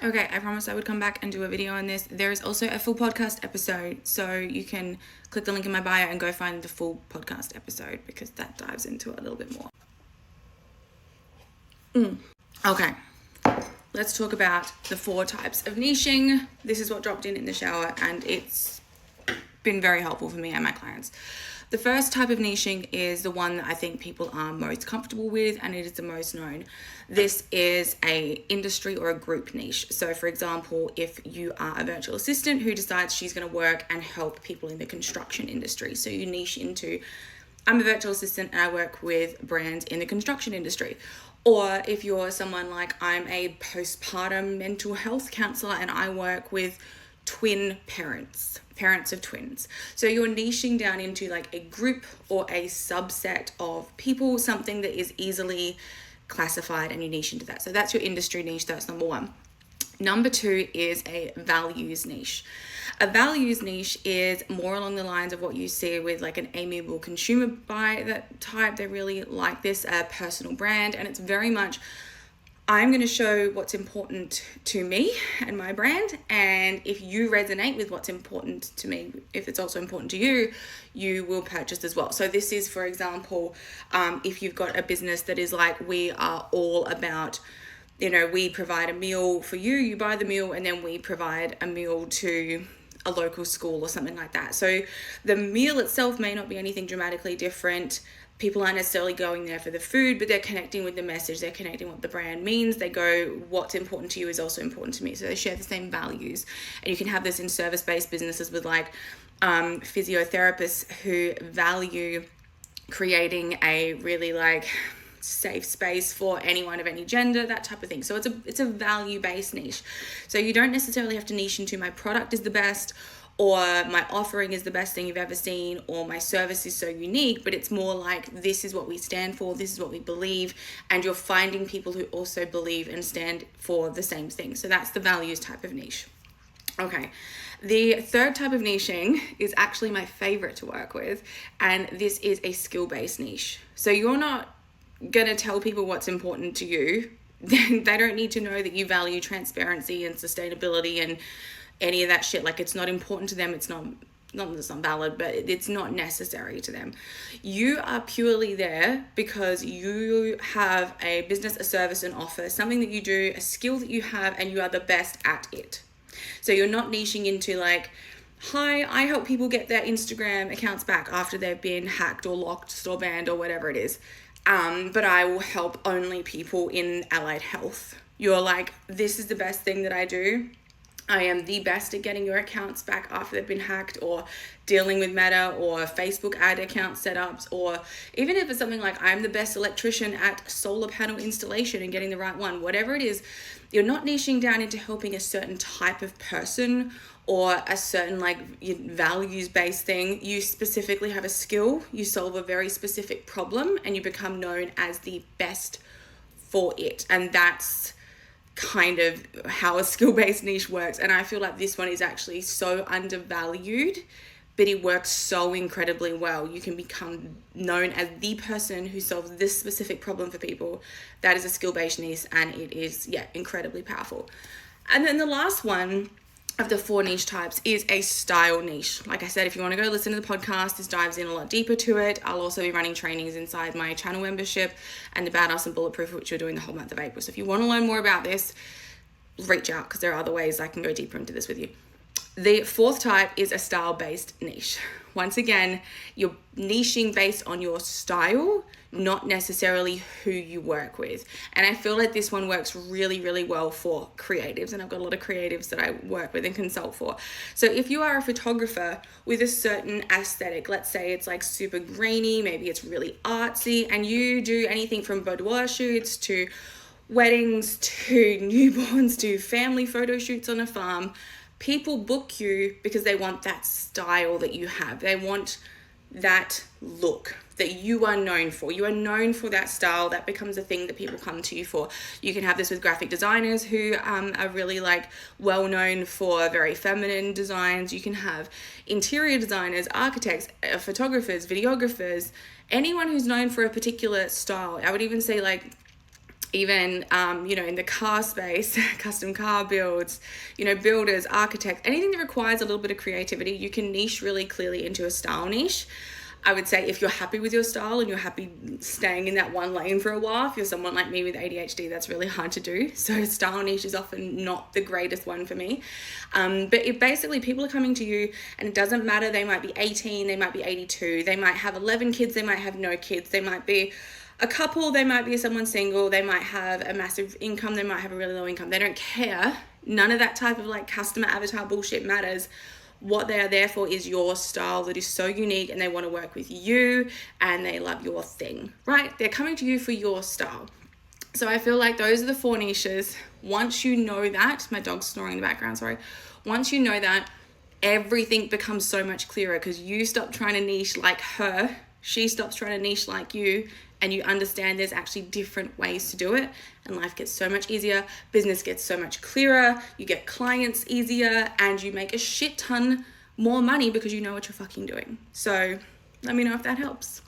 Okay, I promised I would come back and do a video on this. There is also a full podcast episode, so you can click the link in my bio and go find the full podcast episode because that dives into it a little bit more. Okay, let's talk about the 4 types of niching. This is what dropped in the shower, and it's been very helpful for me and my clients. The first type of niching is the one that I think people are most comfortable with, and it is the most known. This is a industry or a group niche. So for example, if you are a virtual assistant who decides she's going to work and help people in the construction industry, so you niche into, I'm a virtual assistant and I work with brands in the construction industry. Or if you're someone like, I'm a postpartum mental health counselor and I work with twin parents of twins. So you're niching down into like a group or a subset of people, something that is easily classified, and you niche into that. So that's your industry niche. That's number 1. Number 2 is a values niche. A values niche is more along the lines of what you see with like an amiable consumer buy that type. They really like this, a personal brand, and it's very much, I'm going to show what's important to me and my brand, and if you resonate with what's important to me, if it's also important to you, you will purchase as well. So this is, for example, if you've got a business that is like, we are all about, we provide a meal for you, you buy the meal, and then we provide a meal to a local school or something like that. So the meal itself may not be anything dramatically different. People aren't necessarily going there for the food, but they're connecting with the message. They're connecting what the brand means. They go, what's important to you is also important to me. So they share the same values. And you can have this in service-based businesses with like physiotherapists who value creating a really like safe space for anyone of any gender, that type of thing. So it's a value-based niche. So you don't necessarily have to niche into my product is the best, or my offering is the best thing you've ever seen, or my service is so unique, but it's more like, this is what we stand for, this is what we believe, and you're finding people who also believe and stand for the same thing. So that's the values type of niche. Okay, the third type of niching is actually my favorite to work with, and this is a skill-based niche. So you're not gonna tell people what's important to you. They don't need to know that you value transparency and sustainability and any of that shit. Like, it's not important to them. It's not that it's not valid, but it's not necessary to them. You are purely there because you have a business, a service, an offer, something that you do, a skill that you have, and you are the best at it. So you're not niching into like, hi, I help people get their Instagram accounts back after they've been hacked or locked or banned or whatever it is. But I will help only people in allied health. You're like, this is the best thing that I do. I am the best at getting your accounts back after they've been hacked, or dealing with Meta or Facebook ad account setups, or even if it's something like, I'm the best electrician at solar panel installation and getting the right one, whatever it is, you're not niching down into helping a certain type of person or a certain like values-based thing. You specifically have a skill, you solve a very specific problem, and you become known as the best for it. And that's kind of how a skill-based niche works. And I feel like this one is actually so undervalued, but it works so incredibly well. You can become known as the person who solves this specific problem for people. That is a skill-based niche, and it is, incredibly powerful. And then the last one of the 4 niche types is a style niche. Like I said, if you want to go listen to the podcast, this dives in a lot deeper to it. I'll also be running trainings inside my channel membership and the Badass and Bulletproof, which we're doing the whole month of April. So if you want to learn more about this, reach out, because there are other ways I can go deeper into this with you. The 4th type is a style-based niche. Once again, you're niching based on your style, not necessarily who you work with. And I feel like this one works really, really well for creatives. And I've got a lot of creatives that I work with and consult for. So if you are a photographer with a certain aesthetic, let's say it's like super grainy, maybe it's really artsy, and you do anything from boudoir shoots to weddings to newborns to family photo shoots on a farm, people book you because they want that style that you have. They want that look that you are known for. You are known for that style. That becomes a thing that people come to you for. You can have this with graphic designers who are really like well known for very feminine designs. You can have interior designers, architects, photographers, videographers, anyone who's known for a particular style. I would even say like even, you know, in the car space, custom car builds, you know, builders, architects, anything that requires a little bit of creativity, you can niche really clearly into a style niche. I would say if you're happy with your style and you're happy staying in that one lane for a while, if you're someone like me with ADHD, that's really hard to do. So style niche is often not the greatest one for me. But if basically people are coming to you and it doesn't matter, they might be 18, they might be 82, they might have 11 kids, they might have no kids, they might be a couple, they might be someone single, they might have a massive income, they might have a really low income. They don't care. None of that type of like customer avatar bullshit matters. What they are there for is your style that is so unique, and they want to work with you and they love your thing, right? They're coming to you for your style. So I feel like those are the 4 niches. Once you know that, my dog's snoring in the background, sorry. Once you know that, everything becomes so much clearer because you stop trying to niche like her, she stops trying to niche like you, and you understand there's actually different ways to do it, and life gets so much easier, business gets so much clearer, you get clients easier, and you make a shit ton more money because you know what you're fucking doing. So let me know if that helps.